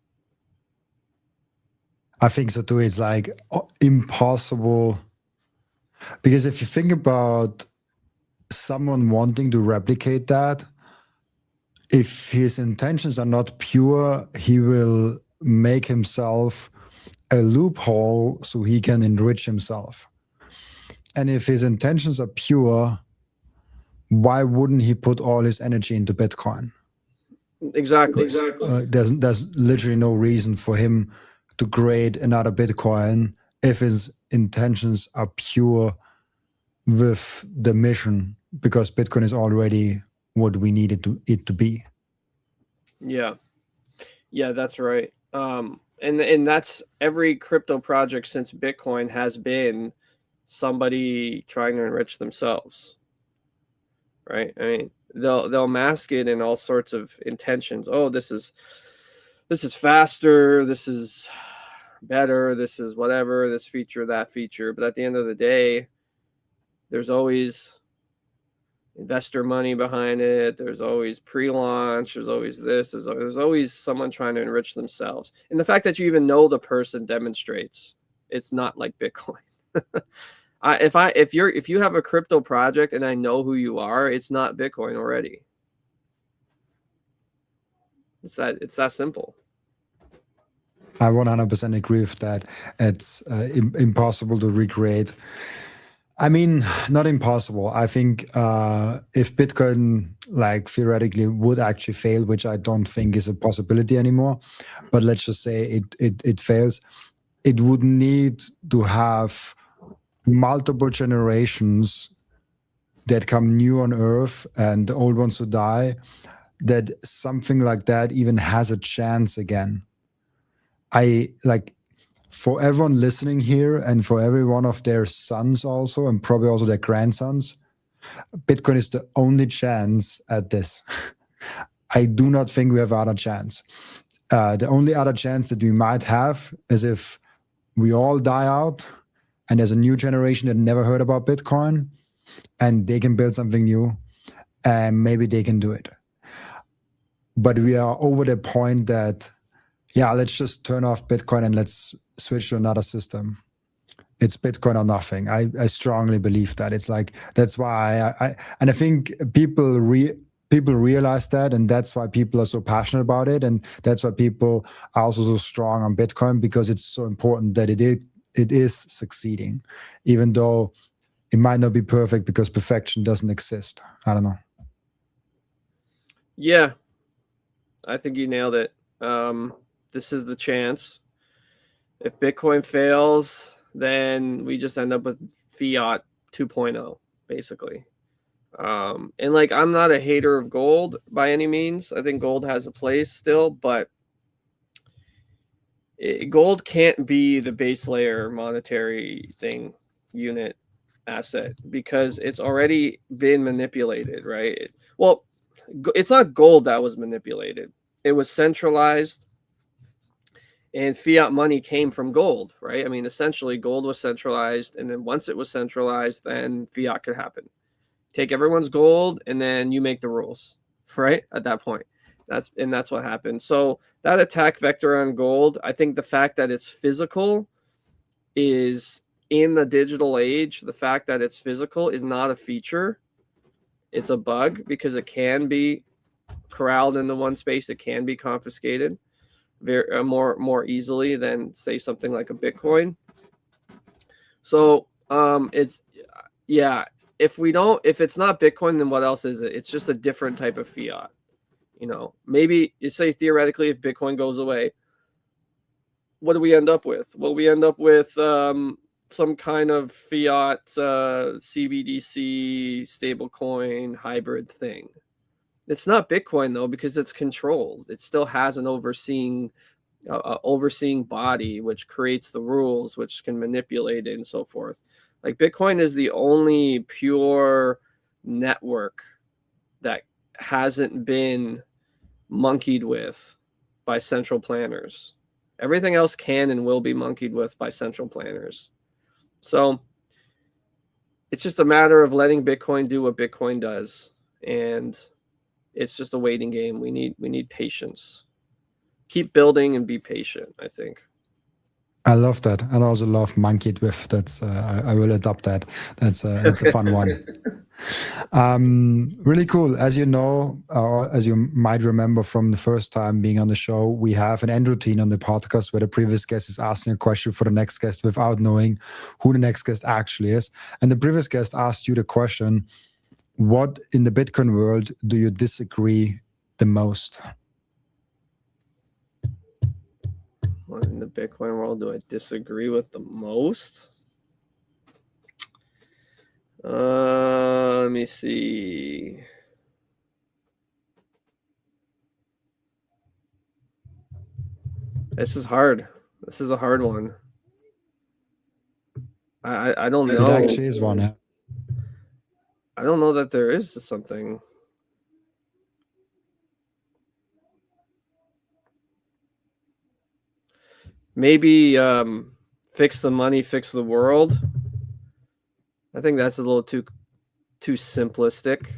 I think so too. It's like impossible, because if you think about someone wanting to replicate that, if his intentions are not pure, he will make himself a loophole so he can enrich himself. And if his intentions are pure, why wouldn't he put all his energy into Bitcoin? Exactly. There's literally no reason for him to create another Bitcoin if his intentions are pure with the mission, because Bitcoin is already what we needed it to be. Yeah, that's right. And that's every crypto project since Bitcoin has been somebody trying to enrich themselves, right? I mean, they'll mask it in all sorts of intentions. Oh, this is faster. This is better. This is whatever. This feature, that feature. But at the end of the day, there's always investor money behind it. There's always pre-launch. There's always this. There's always someone trying to enrich themselves. And the fact that you even know the person demonstrates it's not like Bitcoin. If you have a crypto project and I know who you are, it's not Bitcoin already. It's that simple. I 100% agree with that. It's impossible to recreate. I mean, not impossible. I think if Bitcoin, like, theoretically would actually fail, which I don't think is a possibility anymore, but let's just say it fails, it would need to have multiple generations that come new on Earth and the old ones to die, that something like that even has a chance again. For everyone listening here and for every one of their sons also, and probably also their grandsons, Bitcoin is the only chance at this. I do not think we have other chance. The only other chance that we might have is if we all die out and there's a new generation that never heard about Bitcoin and they can build something new and maybe they can do it. But we are over the point that, yeah, let's just turn off Bitcoin and let's switch to another system. It's Bitcoin or nothing. I strongly believe that. It's like, that's why I think people realize that, and that's why people are so passionate about it, and that's why people are also so strong on Bitcoin, because it's so important that it is succeeding, even though it might not be perfect, because perfection doesn't exist. I don't know. Yeah, I think you nailed it. This is the chance. If Bitcoin fails, then we just end up with fiat 2.0, basically. And like, I'm not a hater of gold by any means. I think gold has a place still, but gold can't be the base layer monetary thing, unit, asset, because it's already been manipulated, right? Well, it's not gold that was manipulated. It was centralized, and fiat money came from gold, right? I mean, essentially, gold was centralized, and then once it was centralized, then fiat could happen. Take everyone's gold, and then you make the rules, right? At that point, that's what happened. So that attack vector on gold, I think the fact that it's physical is, in the digital age, the fact that it's physical is not a feature. It's a bug, because it can be corralled into one space. It can be confiscated very more easily than, say, something like a Bitcoin. So it's, yeah, if it's not Bitcoin, then what else is it? It's just a different type of fiat. Maybe you say, theoretically, if Bitcoin goes away, what do we end up with? Well, we end up with some kind of fiat CBDC stablecoin hybrid thing. It's not Bitcoin though, because it's controlled. It still has an overseeing body which creates the rules, which can manipulate it and so forth. Like Bitcoin is the only pure network that hasn't been monkeyed with by central planners. Everything else can and will be monkeyed with by central planners. So it's just a matter of letting Bitcoin do what Bitcoin does. And it's just a waiting game. We need patience. Keep building and be patient, I think. I love that. I also love monkeyed with. That's I will adopt that. That's a fun one. Really cool. As you know, as you might remember from the first time being on the show, we have an end routine on the podcast where the previous guest is asking a question for the next guest without knowing who the next guest actually is. And the previous guest asked you the question, what in the Bitcoin world do you disagree the most? What in the Bitcoin world do I disagree with the most? Let me see. This is hard. This is a hard one. I don't know. It actually is one. I don't know that there is something. Maybe fix the money, fix the world. I think that's a little too simplistic.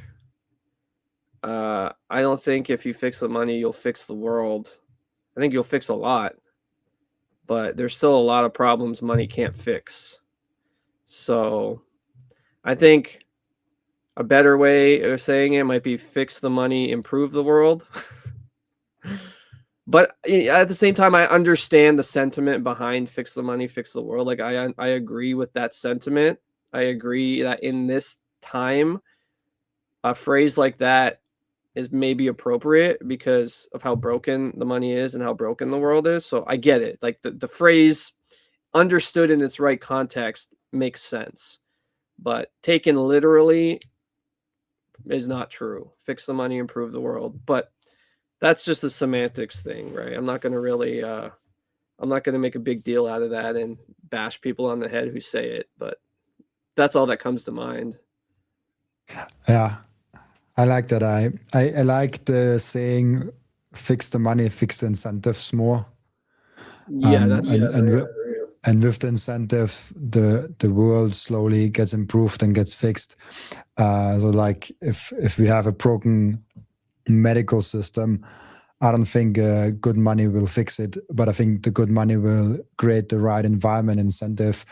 I don't think if you fix the money, you'll fix the world. I think you'll fix a lot, but there's still a lot of problems money can't fix. So I think a better way of saying it might be fix the money, improve the world. But at the same time, I understand the sentiment behind fix the money, fix the world. Like I agree with that sentiment. I agree that in this time, a phrase like that is maybe appropriate because of how broken the money is and how broken the world is. So I get it. Like the phrase understood in its right context makes sense, but taken literally is not true. Fix the money, improve the world. But that's just a semantics thing, right? I'm not going to really, I'm not going to make a big deal out of that and bash people on the head who say it, but that's all that comes to mind. Yeah, I like that. I like the saying, fix the money, fix the incentives more. Yeah, and with the incentive, the world slowly gets improved and gets fixed. So like if we have a broken medical system, I don't think good money will fix it, but I think the good money will create the right environment incentive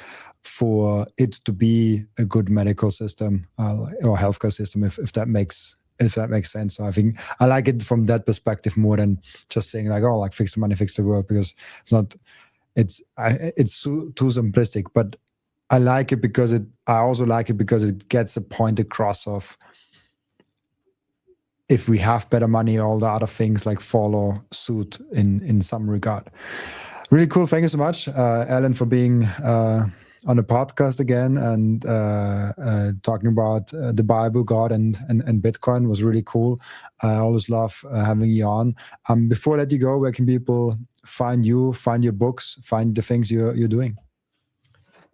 for it to be a good medical system or healthcare system, if that makes sense. So I think I like it from that perspective more than just saying like, oh, like fix the money, fix the world, because it's too simplistic. But I like it because I also like it because it gets a point across of, if we have better money, all the other things like follow suit in some regard. Really cool. Thank you so much, Alin, for being on the podcast again and talking about the Bible, God, and Bitcoin was really cool. I always love having you on. Before I let you go, where can people find you, find your books, find the things you're doing?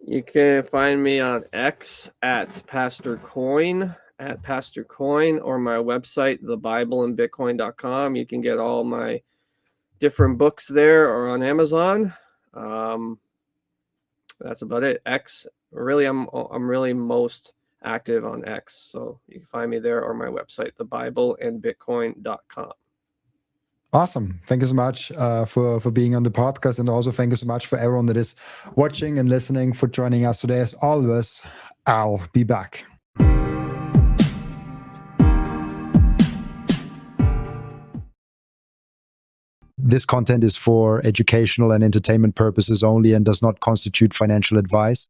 You can find me on X at Pastor Coin, or my website, thebibleandbitcoin.com. You can get all my different books there or on Amazon. That's about it. X, really, I'm really most active on X. So you can find me there or my website, thebibleandbitcoin.com. Awesome. Thank you so much for being on the podcast. And also thank you so much for everyone that is watching and listening, for joining us today. As always, I'll be back. This content is for educational and entertainment purposes only and does not constitute financial advice.